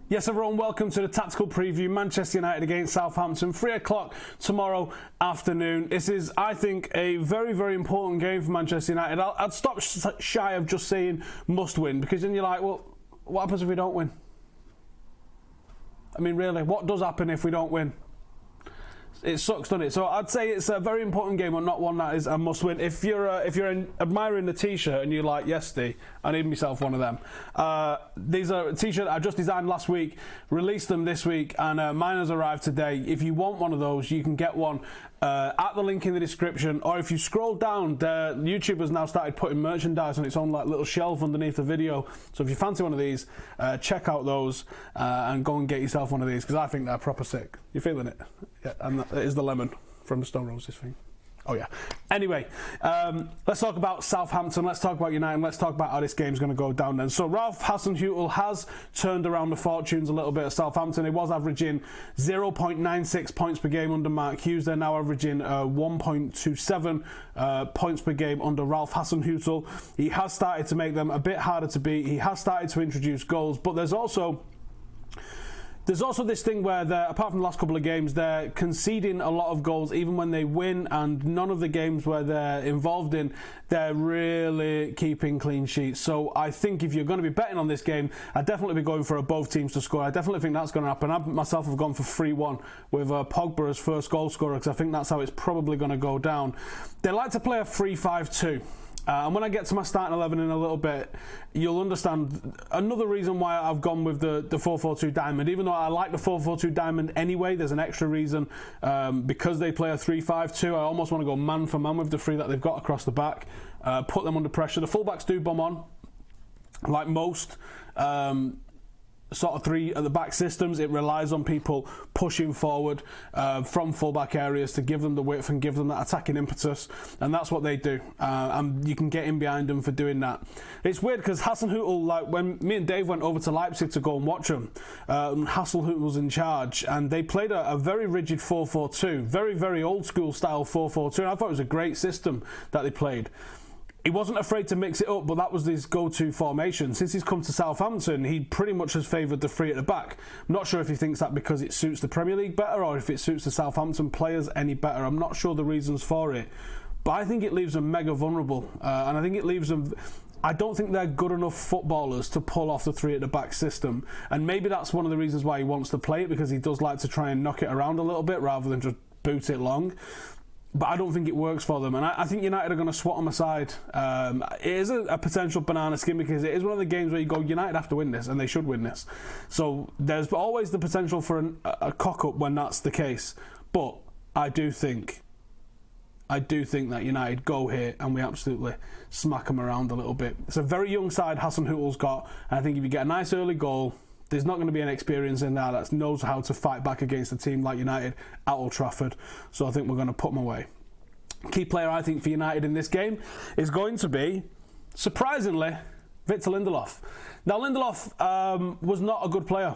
Yes, everyone, welcome to the tactical preview. Manchester United against Southampton, 3 o'clock tomorrow afternoon. This is, I think, a very, very important game for Manchester United. I'd stop shy of just saying must win, because then you're like, well, what happens if we don't win? I mean, really, what does happen if we don't win? It sucks, doesn't it? So I'd say it's a very important game, but not one that is a must-win. If you're admiring the T-shirt and you're like, yes, Steve, I need myself one of them. These are T-shirts I just designed last week, released them this week, and mine has arrived today. If you want one of those, you can get one at the link in the description, or if you scroll down, YouTube has now started putting merchandise on its own like little shelf underneath the video. So if you fancy one of these, check out those and go and get yourself one of these, because I think they're proper sick. You feeling it? Yeah, and that is the lemon from the Stone Roses thing. Oh yeah. Anyway, let's talk about Southampton. Let's talk about United. Let's talk about how this game's going to go down then. So Ralph Hasenhüttl has turned around the fortunes a little bit at Southampton. He was averaging 0.96 points per game under Mark Hughes. They're now averaging 1.27 points per game under Ralph Hasenhüttl. He has started to make them a bit harder to beat. He has started to introduce goals, but there's also this thing where apart from the last couple of games, they're conceding a lot of goals even when they win, and none of the games where they're involved in, they're really keeping clean sheets. So I think if you're going to be betting on this game, I'd definitely be going for both teams to score. I definitely think that's going to happen. I myself have gone for 3-1 with Pogba as first goal scorer, because I think that's how it's probably going to go down. They like to play a 3-5-2. And when I get to my starting 11 in a little bit, you'll understand another reason why I've gone with the 4-4-2 diamond. Even though I like the 4-4-2 diamond anyway, there's an extra reason. Because they play a 3-5-2, I almost want to go man for man with the three that they've got across the back. Put them under pressure. The fullbacks do bomb on, like most sort of three at the back systems. It relies on people pushing forward from fullback areas to give them the width and give them that attacking impetus, and that's what they do, and you can get in behind them for doing that. It's weird because Hasenhüttl, like when me and Dave went over to Leipzig to go and watch them, Hasenhüttl was in charge, and they played a very rigid 4-4-2, very, very old school style 4-4-2, and I thought it was a great system that they played. He wasn't afraid to mix it up, but that was his go-to formation. Since he's come to Southampton, he pretty much has favoured the three at the back. I'm not sure if he thinks that because it suits the Premier League better, or if it suits the Southampton players any better. I'm not sure the reasons for it. But I think it leaves them mega vulnerable. And I think it leaves them... I don't think they're good enough footballers to pull off the three at the back system. And maybe that's one of the reasons why he wants to play it, because he does like to try and knock it around a little bit rather than just boot it long. But I don't think it works for them, and I think United are going to swat them aside. It is a potential banana skin, because it is one of the games where you go, United have to win this, and they should win this. So there's always the potential for a cock-up when that's the case. But I do think that United go here and we absolutely smack them around a little bit. It's a very young side Hasenhüttl's got, and I think if you get a nice early goal, there's not going to be an experience in there that knows how to fight back against a team like United at Old Trafford. So I think we're going to put them away. Key player, I think, for United in this game is going to be, surprisingly, Victor Lindelof. Now, Lindelof was not a good player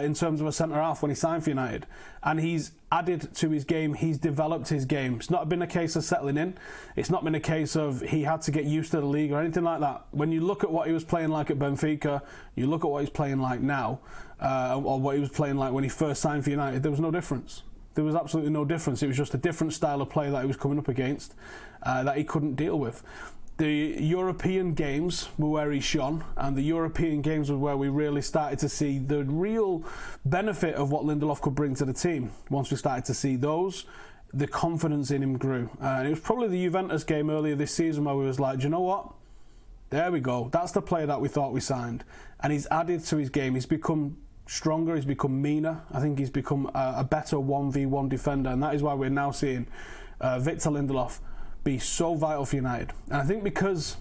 in terms of a centre-half when he signed for United. And he's added to his game. He's developed his game. It's not been a case of settling in. It's not been a case of he had to get used to the league or anything like that. When you look at what he was playing like at Benfica, you look at what he's playing like now, or what he was playing like when he first signed for United, there was no difference. There was absolutely no difference. It was just a different style of play that he was coming up against that he couldn't deal with. The European games were where he shone, and the European games were where we really started to see the real benefit of what Lindelof could bring to the team. Once we started to see those, the confidence in him grew. And it was probably the Juventus game earlier this season where we was like, do you know what? There we go. That's the player that we thought we signed. And he's added to his game. He's become stronger. He's become meaner. I think he's become a better 1v1 defender. And that is why we're now seeing Victor Lindelof be so vital for United. And I think because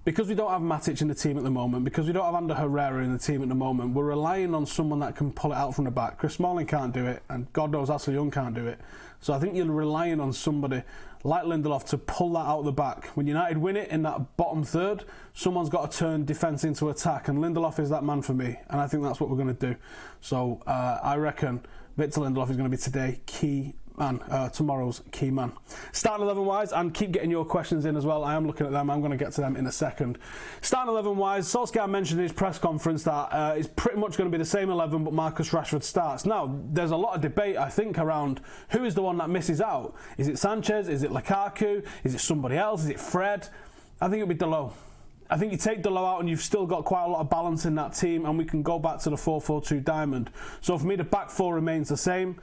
we don't have Matic in the team at the moment, because we don't have Ander Herrera in the team at the moment, we're relying on someone that can pull it out from the back. Chris Smalling can't do it, and God knows Ashley Young can't do it. So I think you're relying on somebody like Lindelof to pull that out the back. When United win it in that bottom third, someone's got to turn defence into attack, and Lindelof is that man for me, and I think that's what we're going to do. So I reckon Victor Lindelof is going to be today key man, tomorrow's key man. Starting 11 wise, and keep getting your questions in as well. I am looking at them. I'm going to get to them in a second. Starting 11 wise, Solskjaer mentioned in his press conference that it's pretty much going to be the same 11, but Marcus Rashford starts. Now, there's a lot of debate, I think, around who is the one that misses out. Is it Sanchez? Is it Lukaku? Is it somebody else? Is it Fred? I think it'll be Dalot. I think you take Dalot out and you've still got quite a lot of balance in that team, and we can go back to the 4-4-2 diamond. So for me, the back four remains the same.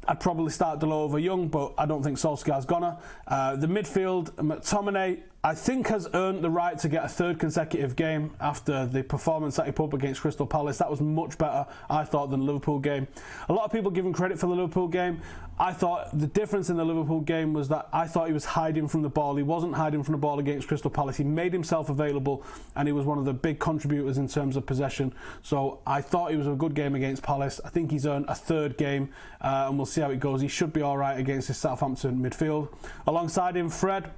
I'd probably start Dalot over Young, but I don't think Solskjaer's gonna. The midfield, McTominay, I think has earned the right to get a third consecutive game after the performance that he put up against Crystal Palace. That was much better, I thought, than the Liverpool game. A lot of people give him credit for the Liverpool game. I thought the difference in the Liverpool game was that I thought he was hiding from the ball. He wasn't hiding from the ball against Crystal Palace. He made himself available, and he was one of the big contributors in terms of possession. So I thought he was a good game against Palace. I think he's earned a third game, and we'll see how it goes. He should be all right against his Southampton midfield. Alongside him, Fred.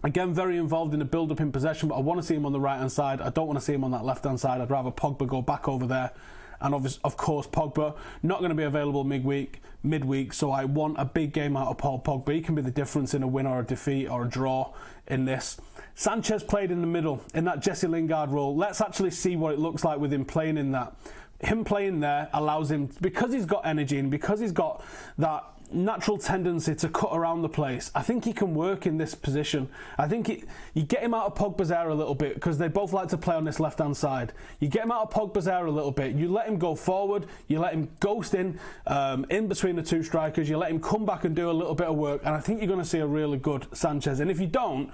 Again, very involved in the build-up in possession, but I want to see him on the right-hand side. I don't want to see him on that left-hand side. I'd rather Pogba go back over there. And of course, Pogba not going to be available midweek, so I want a big game out of Paul Pogba. He can be the difference in a win or a defeat or a draw in this. Sanchez played in the middle, in that Jesse Lingard role. Let's actually see what it looks like with him playing in that. Him playing there allows him, because he's got energy and because he's got that natural tendency to cut around the place, I think he can work in this position. I think you get him out of Pogba's area a little bit, because they both like to play on this left-hand side. You get him out of Pogba's area a little bit, you let him go forward, you let him ghost in between the two strikers, you let him come back and do a little bit of work, and I think you're going to see a really good Sanchez. And if you don't,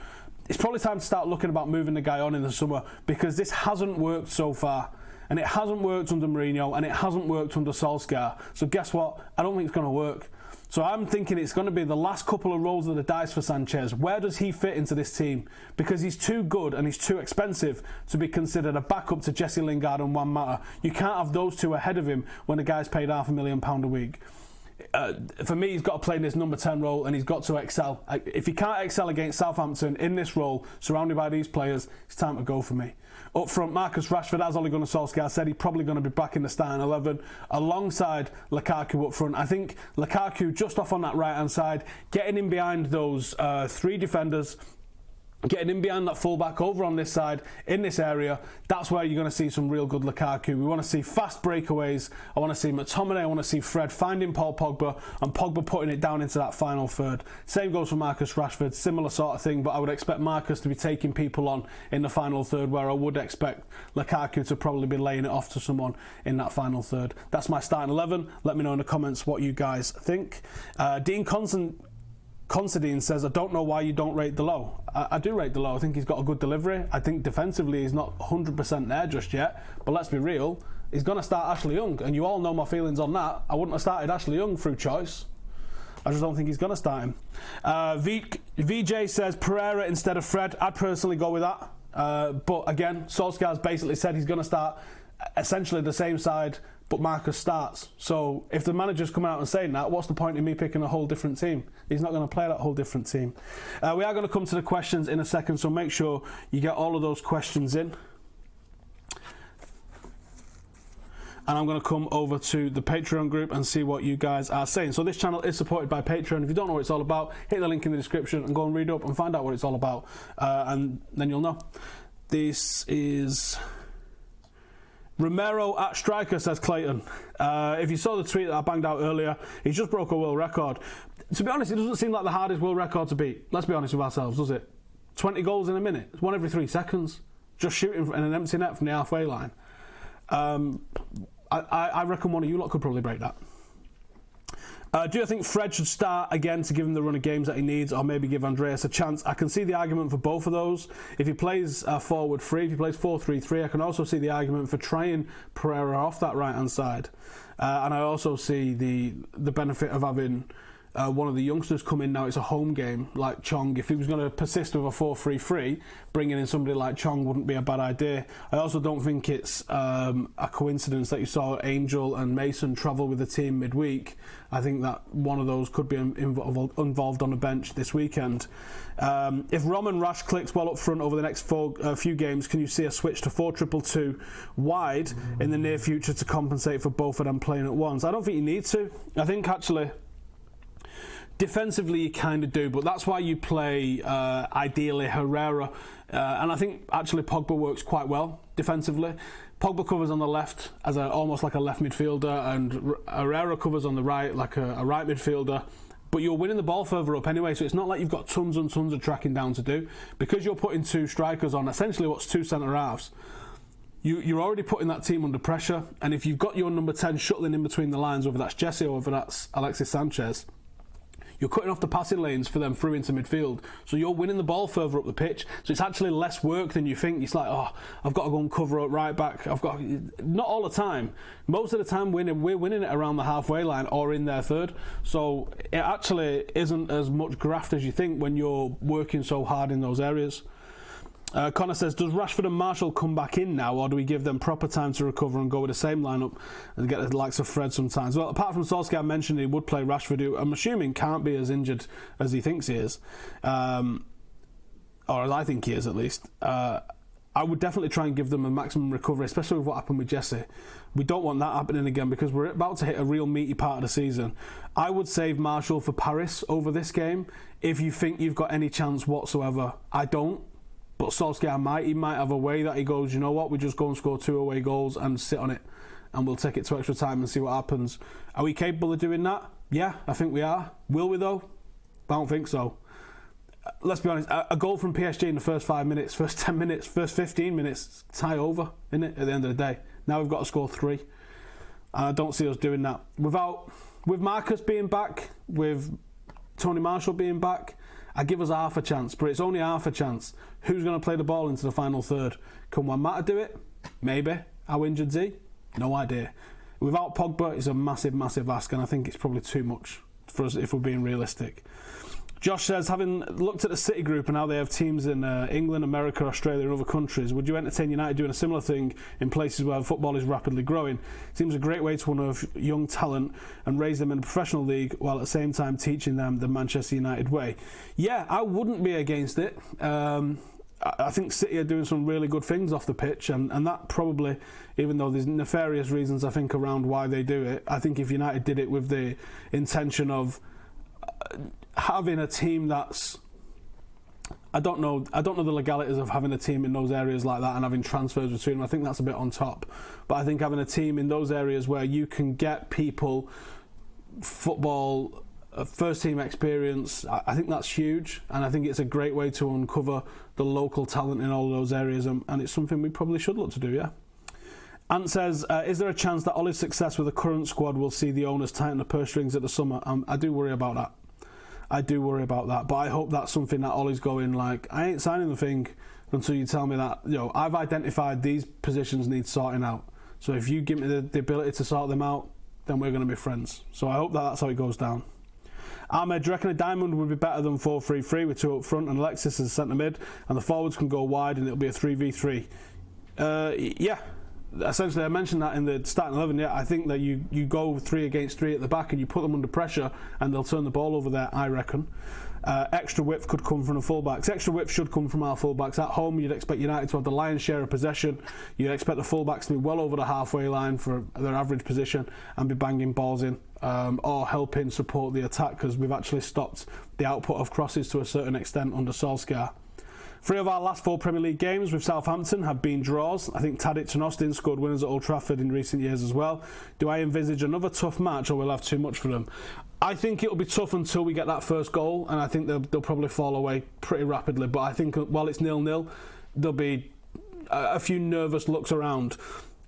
it's probably time to start looking about moving the guy on in the summer, because this hasn't worked so far. And it hasn't worked under Mourinho, and it hasn't worked under Solskjaer. So guess what? I don't think it's going to work. So I'm thinking it's going to be the last couple of rolls of the dice for Sanchez. Where does he fit into this team? Because he's too good and he's too expensive to be considered a backup to Jesse Lingard and Juan Mata. You can't have those two ahead of him when the guy's paid £500,000 a week. For me, he's got to play in this number 10 role, and he's got to excel. If he can't excel against Southampton in this role, surrounded by these players, it's time to go for me. Up front, Marcus Rashford, as Ole Gunnar Solskjaer said, he's probably going to be back in the starting 11 alongside Lukaku up front. I think Lukaku just off on that right-hand side, getting in behind those three defenders, getting in behind that fullback over on this side, in this area, that's where you're going to see some real good Lukaku. We want to see fast breakaways. I want to see McTominay, I want to see Fred finding Paul Pogba, and Pogba putting it down into that final third. Same goes for Marcus Rashford, similar sort of thing, but I would expect Marcus to be taking people on in the final third, where I would expect Lukaku to probably be laying it off to someone in that final third. That's my starting 11. Let me know in the comments what you guys think. Dean Considine says, I don't know why you don't rate Dalot. I do rate Dalot. I think he's got a good delivery. I think defensively he's not 100% there just yet. But let's be real, he's going to start Ashley Young. And you all know my feelings on that. I wouldn't have started Ashley Young through choice. I just don't think he's going to start him. VJ says Pereira instead of Fred. I'd personally go with that. But again, Solskjaer's basically said he's going to start essentially the same side, but Marcus starts. So if the manager's coming out and saying that, what's the point in me picking a whole different team? He's not going to play that whole different team. We are going to come to the questions in a second, so make sure you get all of those questions in. And I'm going to come over to the Patreon group and see what you guys are saying. So this channel is supported by Patreon. If you don't know what it's all about, hit the link in the description and go and read up and find out what it's all about. And then you'll know. This is Romero at striker, says Clayton. If you saw the tweet that I banged out earlier, he just broke a world record. To be honest, it doesn't seem like the hardest world record to beat. Let's be honest with ourselves, does it? 20 goals in a minute. It's one every 3 seconds. Just shooting in an empty net from the halfway line. I reckon one of you lot could probably break that. Do you think Fred should start again to give him the run of games that he needs, or maybe give Andreas a chance? I can see the argument for both of those. If he plays forward free, if he plays 4-3-3, I can also see the argument for trying Pereira off that right-hand side. And I also see the benefit of having one of the youngsters come in now. It's a home game, like Chong. If he was going to persist with a 4-3-3, bringing in somebody like Chong wouldn't be a bad idea. I also don't think it's a coincidence that you saw Angel and Mason travel with the team midweek. I think that one of those could be involved on the bench this weekend. If Roman Rash clicks well up front over the next few games, can you see a switch to 4-2-2 wide in the near future to compensate for both of them playing at once? I don't think you need to. I think actually Defensively, you kind of do, but that's why you play, ideally, Pereira. And I think, actually, Pogba works quite well defensively. Pogba covers on the left as almost like a left midfielder, and Pereira covers on the right like a right midfielder. But you're winning the ball further up anyway, so it's not like you've got tons and tons of tracking down to do. Because you're putting two strikers on, essentially what's two centre-halves, you're already putting that team under pressure. And if you've got your number 10 shuttling in between the lines, whether that's Jesse or whether that's Alexis Sanchez, you're cutting off the passing lanes for them through into midfield. So you're winning the ball further up the pitch. So it's actually less work than you think. It's like, oh, I've got to go and cover up right back. Not all the time. Most of the time we're winning it around the halfway line or in their third. So it actually isn't as much graft as you think when you're working so hard in those areas. Connor says, does Rashford and Marshall come back in now, or do we give them proper time to recover and go with the same lineup and get the likes of Fred sometimes? Well, apart from Solskjaer mentioned he would play Rashford, who I'm assuming can't be as injured as he thinks he is, or as I think he is at least. I would definitely try and give them a maximum recovery, especially with what happened with Jesse. We don't want that happening again because we're about to hit a real meaty part of the season. I would save Marshall for Paris over this game if you think you've got any chance whatsoever. I don't. But Solskjaer might have a way that he goes, you know what, we just go and score 2 away goals and sit on it, and we'll take it to extra time and see what happens. Are we capable of doing that? Yeah, I think we are. Will we though? I don't think so. Let's be honest, a goal from PSG in the first 5 minutes, first 10 minutes, first 15 minutes, tie over, isn't it, at the end of the day? Now we've got to score 3. And I don't see us doing that. With Marcus being back, with Tony Marshall being back, I give us half a chance, but it's only half a chance. Who's going to play the ball into the final third? Can Juan Mata do it? Maybe. How injured is he? No idea. Without Pogba, it's a massive, massive ask, and I think it's probably too much for us if we're being realistic. Josh says, having looked at the City group and how they have teams in England, America, Australia and other countries, would you entertain United doing a similar thing in places where football is rapidly growing? Seems a great way to unearth young talent and raise them in a professional league while at the same time teaching them the Manchester United way. Yeah, I wouldn't be against it. I think City are doing some really good things off the pitch, and that probably, even though there's nefarious reasons I think around why they do it, I think if United did it with the intention of having a team that's, I don't know the legalities of having a team in those areas like that and having transfers between them. I think that's a bit on top. But I think having a team in those areas where you can get people football, first team experience, I think that's huge. And I think it's a great way to uncover the local talent in all those areas. And it's something we probably should look to do, yeah. Ant says, is there a chance that Ole's success with the current squad will see the owners tighten the purse strings at the summer? I do worry about that. But I hope that's something that Ole's going, like, I ain't signing the thing until you tell me that, you know, I've identified these positions need sorting out. So if you give me the ability to sort them out, then we're going to be friends. So I hope that's how it goes down. Ahmed, do you reckon a diamond would be better than 4-3-3 with 2 up front and Alexis as centre mid, and the forwards can go wide and it'll be a 3v3? Yeah. Essentially, I mentioned that in the starting 11. Yeah, I think that you go 3 against 3 at the back and you put them under pressure and they'll turn the ball over there, I reckon. Extra width could come from the fullbacks. Extra width should come from our fullbacks. At home, you'd expect United to have the lion's share of possession. You'd expect the fullbacks to be well over the halfway line for their average position and be banging balls in or helping support the attack, because we've actually stopped the output of crosses to a certain extent under Solskjaer. 3 of our last 4 Premier League games with Southampton have been draws. I think Tadic and Austin scored winners at Old Trafford in recent years as well. Do I envisage another tough match, or will I have too much for them? I think it'll be tough until we get that first goal, and I think they'll probably fall away pretty rapidly. But I think while it's 0-0, there'll be a few nervous looks around.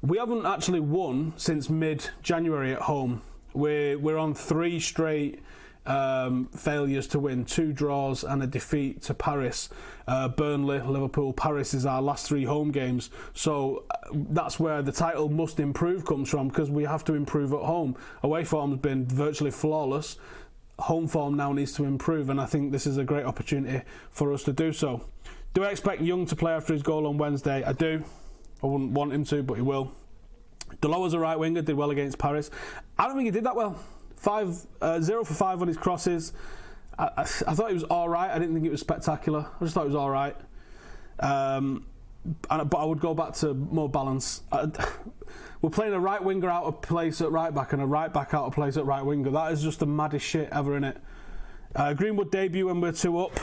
We haven't actually won since mid-January at home. We're on 3 straight failures to win, 2 draws and a defeat to Paris, Burnley, Liverpool. Paris is our last 3 home games, so that's where the title must improve comes from, because we have to improve at home. Away form's been virtually flawless. Home form now needs to improve, and I think this is a great opportunity for us to do so. Do I expect Young to play after his goal on Wednesday? I do. I wouldn't want him to, but he will. Deloa's a right winger, did well against Paris. I don't think he did that well. 0 for 5 on his crosses. I thought he was alright. I didn't think it was spectacular. I just thought it was alright. But I would go back to more balance. We're playing a right winger out of place at right back and a right back out of place at right winger. That is just the maddest shit ever, innit? Greenwood debut when we're 2 up.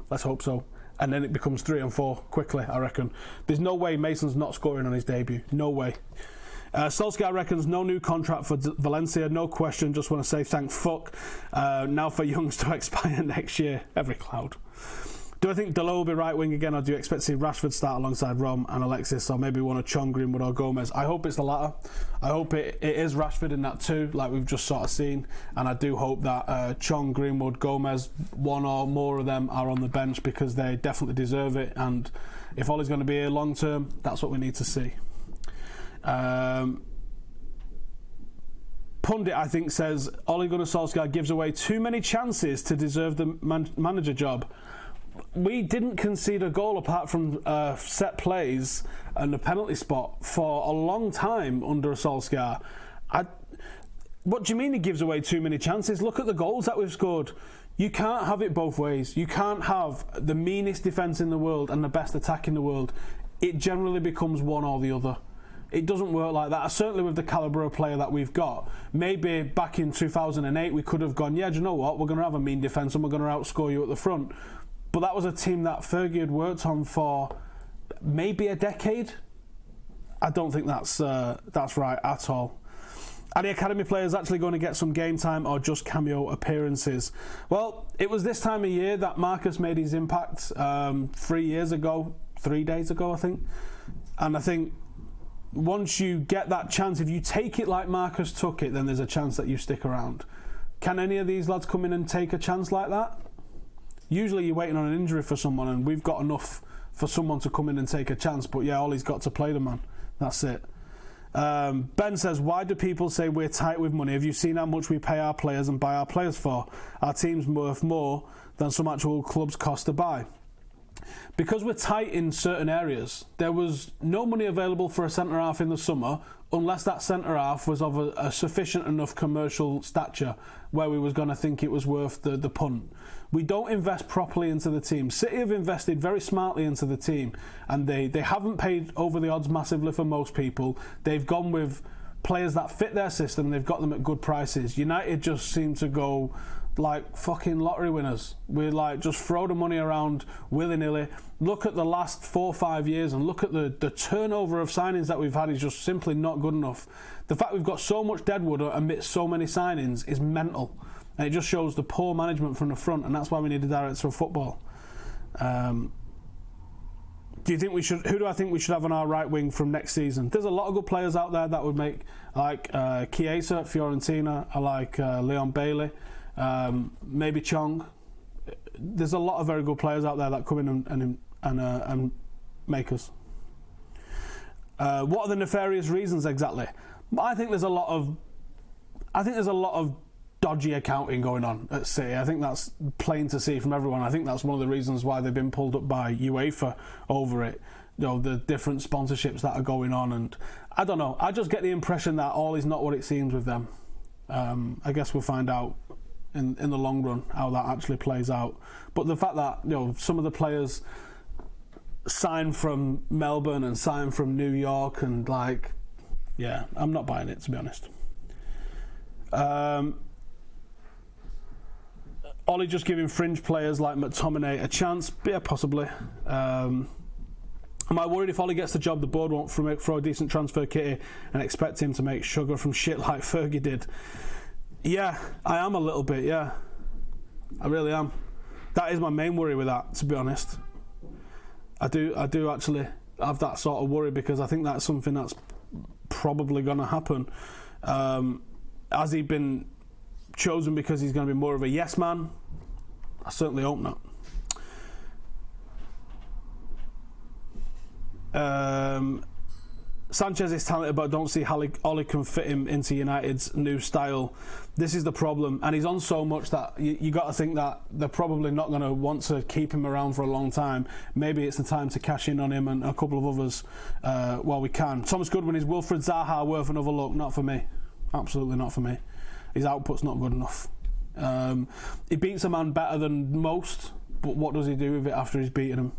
Let's hope so. And then it becomes 3 and 4 quickly, I reckon. There's no way Mason's not scoring on his debut. No way. Solskjaer reckons no new contract for Valencia. No question. Just want to say thank fuck. Now for Youngs to expire next year. Every cloud. Do I think Delo will be right wing again, or do you expect to see Rashford start alongside Rom and Alexis, or maybe one of Chong, Greenwood or Gomez? I hope it's the latter. I hope it is Rashford in that too, like we've just sort of seen, and I do hope that Chong, Greenwood, Gomez, one or more of them are on the bench, because they definitely deserve it, and if Ole's going to be here long term, that's what we need to see. Pundit, I think, says Ole Gunnar Solskjaer gives away too many chances to deserve the manager job. We didn't concede a goal apart from set plays and a penalty spot for a long time under Solskjaer. What do you mean he gives away too many chances? Look at the goals that we've scored. You can't have it both ways. You can't have the meanest defence in the world and the best attack in the world. It generally becomes one or the other. It doesn't work like that. Certainly with the calibre of player that we've got. Maybe back in 2008 we could have gone, yeah, do you know what? We're going to have a mean defence and we're going to outscore you at the front. But that was a team that Fergie had worked on for maybe a decade. I don't think that's right at all. Are the academy players actually going to get some game time or just cameo appearances? Well, it was this time of year that Marcus made his impact 3 days ago, I think. And I think once you get that chance, if you take it like Marcus took it, then there's a chance that you stick around. Can any of these lads come in and take a chance like that? Usually you're waiting on an injury for someone, and we've got enough for someone to come in and take a chance. But yeah, Ollie's got to play the man. That's it. Ben says, why do people say we're tight with money? Have you seen how much we pay our players and buy our players for? Our team's worth more than some actual clubs cost to buy. Because we're tight in certain areas. There was no money available for a centre-half in the summer unless that centre-half was of a sufficient enough commercial stature where we was going to think it was worth the punt. We don't invest properly into the team. City have invested very smartly into the team, and they haven't paid over the odds massively for most people. They've gone with players that fit their system. They've got them at good prices. United just seem to go like fucking lottery winners. We like just throw the money around willy-nilly. Look at the last 4 or 5 years and look at the turnover of signings that we've had is just simply not good enough. The fact we've got so much deadwood amidst so many signings is mental, and it just shows the poor management from the front, and that's why we need a director of football. Do you think we should? Who do I think we should have on our right wing from next season? There's a lot of good players out there that would make, like Chiesa at Fiorentina. I like Leon Bailey. Maybe Chong. There's a lot of very good players out there that come in and make us. What are the nefarious reasons exactly? I think there's a lot of dodgy accounting going on at City. I think that's plain to see from everyone. I think that's one of the reasons why they've been pulled up by UEFA over it. You know, the different sponsorships that are going on, and I don't know. I just get the impression that all is not what it seems with them. I guess we'll find out in the long run how that actually plays out. But the fact that, you know, some of the players sign from Melbourne and sign from New York, and like, yeah, I'm not buying it, to be honest. Ollie just giving fringe players like McTominay a chance? Yeah, possibly. Am I worried if Ollie gets the job, the board won't throw a decent transfer kitty and expect him to make sugar from shit like Fergie did? Yeah, I am a little bit, yeah. I really am. That is my main worry with that, to be honest. I do actually have that sort of worry, because I think that's something that's probably going to happen. Has he been chosen because he's going to be more of a yes man? I certainly hope not. Sanchez is talented, but I don't see how Ole can fit him into United's new style. This is the problem, and he's on so much that you got to think that they're probably not going to want to keep him around for a long time. Maybe it's the time to cash in on him and a couple of others while we can. Thomas Goodwin, is Wilfred Zaha worth another look? Not for me. Absolutely not for me. His output's not good enough. He beats a man better than most, but what does he do with it after he's beaten him?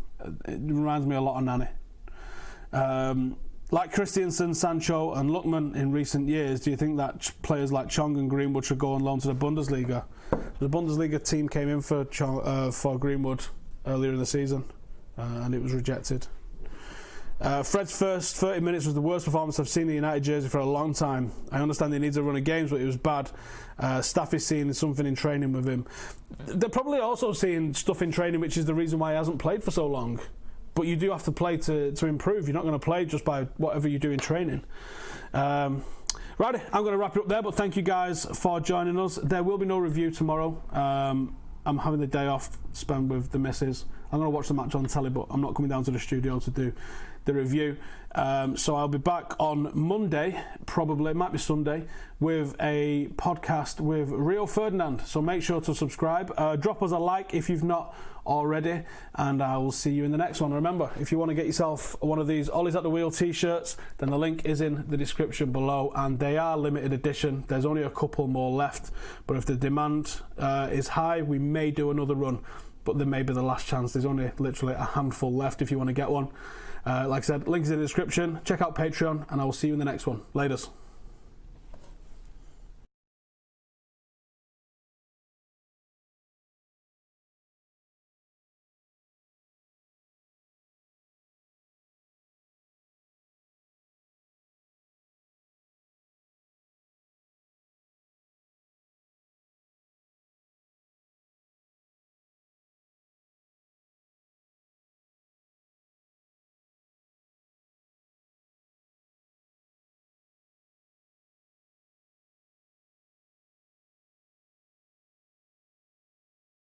It reminds me a lot of Nani. like Christensen, Sancho and Lookman in recent years, do you think that players like Chong and Greenwood should go on loan to the Bundesliga? The Bundesliga team came in for Greenwood earlier in the season and it was rejected. Fred's first 30 minutes was the worst performance I've seen in the United jersey for a long time. I understand he needs a run of games, but it was bad. Staff is seeing something in training with him. They're probably also seeing stuff in training, which is the reason why he hasn't played for so long. But you do have to play to improve. You're not going to play just by whatever you do in training. Righty, I'm going to wrap it up there, but thank you guys for joining us. There will be no review tomorrow. I'm having the day off spent with the missus. I'm going to watch the match on telly, but I'm not coming down to the studio to do the review. So I'll be back on Monday, probably, it might be Sunday, with a podcast with Rio Ferdinand. So make sure to subscribe. Drop us a like if you've not already, and I will see you in the next one. Remember, if you want to get yourself one of these Ollie's at the Wheel t-shirts, then the link is in the description below, and they are limited edition. There's only a couple more left, but if the demand is high, we may do another run, but there may be the last chance. There's only literally a handful left if you want to get one. Like I said, links in the description. Check out Patreon, and I will see you in the next one. Laters.